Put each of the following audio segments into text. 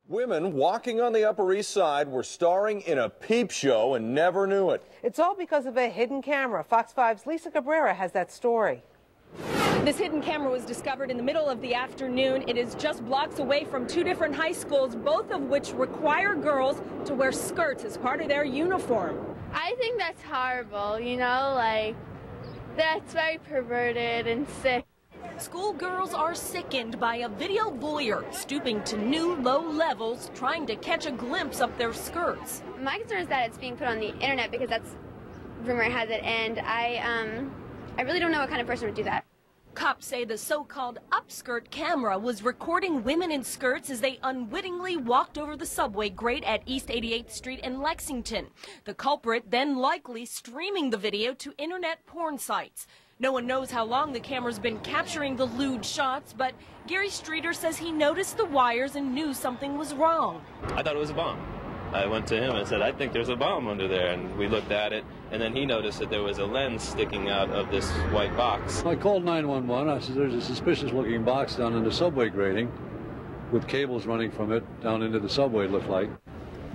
Women walking on the Upper East Side were starring in a peep show and never knew it. It's all because of a hidden camera. Fox 5's Lisa Cabrera has that story. This hidden camera was discovered in the middle of the afternoon. It is just blocks away from two different high schools, both of which require girls to wear skirts as part of their uniform. I think that's horrible, you know, like, that's very perverted and sick. Schoolgirls are sickened by a video voyeur stooping to new low levels, trying to catch a glimpse of their skirts. My concern is that it's being put on the internet because that's rumor has it, and I really don't know what kind of person would do that. Cops say the so-called upskirt camera was recording women in skirts as they unwittingly walked over the subway grate at East 88th Street in Lexington. The culprit then likely streaming the video to internet porn sites. No one knows how long the camera's been capturing the lewd shots, but Gary Streeter says he noticed the wires and knew something was wrong. I thought it was a bomb. I went to him and said, I think there's a bomb under there, and we looked at it, and then he noticed that there was a lens sticking out of this white box. I called 911. I said, there's a suspicious-looking box down in the subway grating with cables running from it down into the subway, it looked like.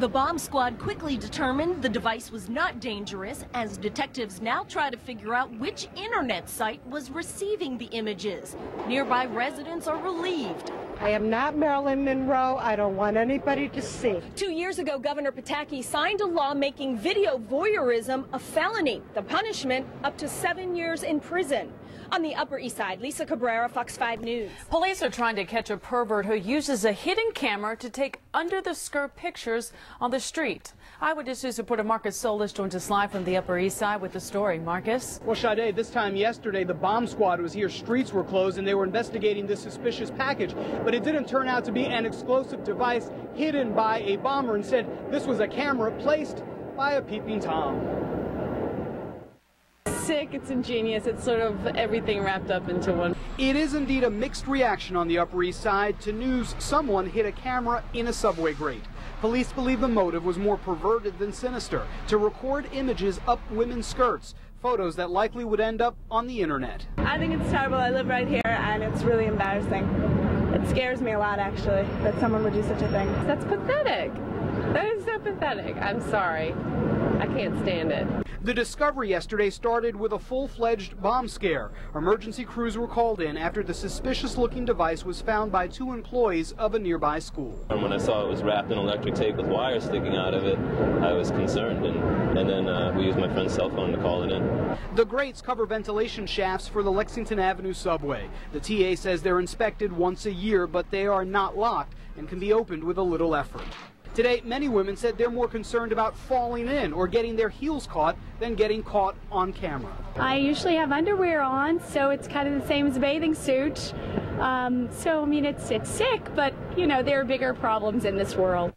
The bomb squad quickly determined the device was not dangerous, as detectives now try to figure out which internet site was receiving the images. Nearby residents are relieved. I am not Marilyn Monroe. I don't want anybody to see. 2 years ago, Governor Pataki signed a law making video voyeurism a felony. The punishment, up to 7 years in prison. On the Upper East Side, Lisa Cabrera, Fox 5 News. Police are trying to catch a pervert who uses a hidden camera to take under-the-skirt pictures on the street. Eyewitness News reporter Marcus Solis joins us live from the Upper East Side with the story. Marcus? Well, Sade, this time yesterday, the bomb squad was here. Streets were closed, and they were investigating this suspicious package. But it didn't turn out to be an explosive device hidden by a bomber. Instead, this was a camera placed by a peeping Tom. Sick, it's ingenious, it's sort of everything wrapped up into one. It is indeed a mixed reaction on the Upper East Side to news someone hid a camera in a subway grate. Police believe the motive was more perverted than sinister, to record images up women's skirts, photos that likely would end up on the internet. I think it's terrible. I live right here and it's really embarrassing. It scares me a lot, actually, that someone would do such a thing. That's pathetic. That is so pathetic. I'm sorry. I can't stand it. The discovery yesterday started with a full-fledged bomb scare. Emergency crews were called in after the suspicious-looking device was found by 2 employees of a nearby school. And when I saw it was wrapped in electric tape with wires sticking out of it, I was concerned, and then we used my friend's cell phone to call it in. The grates cover ventilation shafts for the Lexington Avenue subway. The TA says they're inspected once a year, but they are not locked and can be opened with a little effort. Today, many women said they're more concerned about falling in or getting their heels caught than getting caught on camera. I usually have underwear on, so it's kind of the same as a bathing suit. So, I mean, it's sick, but, you know, there are bigger problems in this world.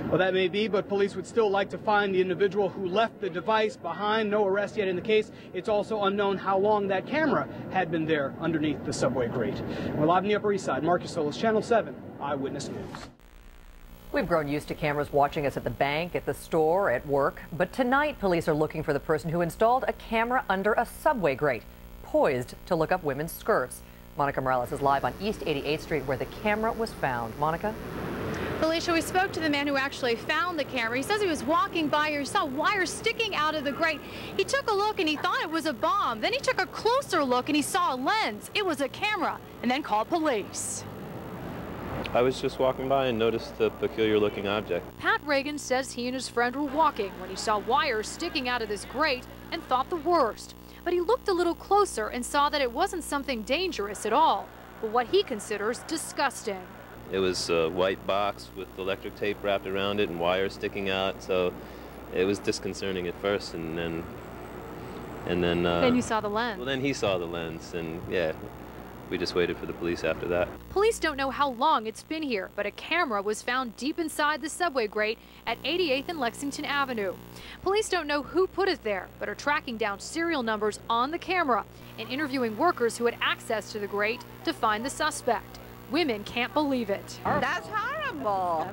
Well, that may be, but police would still like to find the individual who left the device behind. No arrest yet in the case. It's also unknown how long that camera had been there underneath the subway grate. We're live in the Upper East Side. Marcus Solis, Channel 7, Eyewitness News. We've grown used to cameras watching us at the bank, at the store, at work. But tonight, police are looking for the person who installed a camera under a subway grate, poised to look up women's skirts. Monica Morales is live on East 88th Street where the camera was found. Monica? Felicia, we spoke to the man who actually found the camera. He says he was walking by here. He saw wires sticking out of the grate. He took a look and he thought it was a bomb. Then he took a closer look and he saw a lens. It was a camera, and then called police. I was just walking by and noticed the peculiar looking object. Pat Reagan says he and his friend were walking when he saw wires sticking out of this grate and thought the worst. But he looked a little closer and saw that it wasn't something dangerous at all, but what he considers disgusting. It was a white box with electric tape wrapped around it and wires sticking out, so it was disconcerting at first, and then Then you saw the lens. Well, then he saw the lens, and yeah, we just waited for the police after that. Police don't know how long it's been here, but a camera was found deep inside the subway grate at 88th and Lexington Avenue. Police don't know who put it there, but are tracking down serial numbers on the camera and interviewing workers who had access to the grate to find the suspect. Women can't believe it. That's horrible.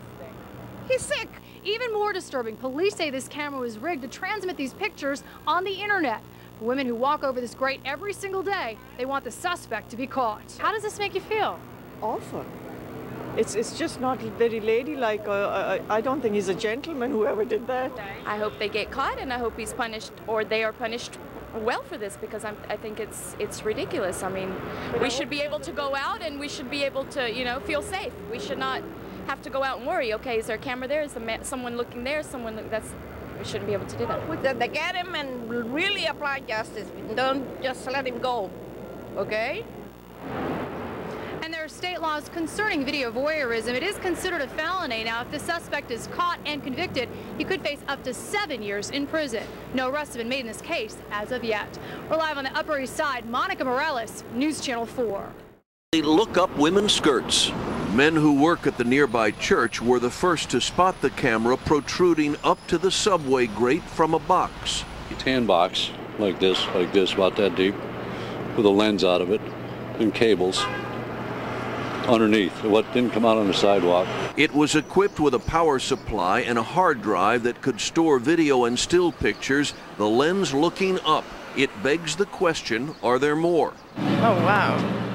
He's sick. Even more disturbing, police say this camera was rigged to transmit these pictures on the internet. For women who walk over this grate every single day, they want the suspect to be caught. How does this make you feel? Awful. It's just not very ladylike. I don't think he's a gentleman, whoever did that. I hope they get caught, and I hope he's punished, or they are punished well for this, because I think it's ridiculous. I mean, we should be able to go out and we should be able to, you know, feel safe. We should not have to go out and worry. Okay, is there a camera there? Is someone looking there? We shouldn't be able to do that. They get him and really apply justice. Don't just let him go. Okay? And there are state laws concerning video voyeurism. It is considered a felony. Now, if the suspect is caught and convicted, he could face up to 7 years in prison. No arrests have been made in this case as of yet. We're live on the Upper East Side. Monica Morales, News Channel 4. They look up women's skirts. Men who work at the nearby church were the first to spot the camera protruding up to the subway grate from a box. A tan box like this, about that deep, with a lens out of it and cables underneath. What didn't come out on the sidewalk. It was equipped with a power supply and a hard drive that could store video and still pictures, the lens looking up. It begs the question, are there more? Oh, wow.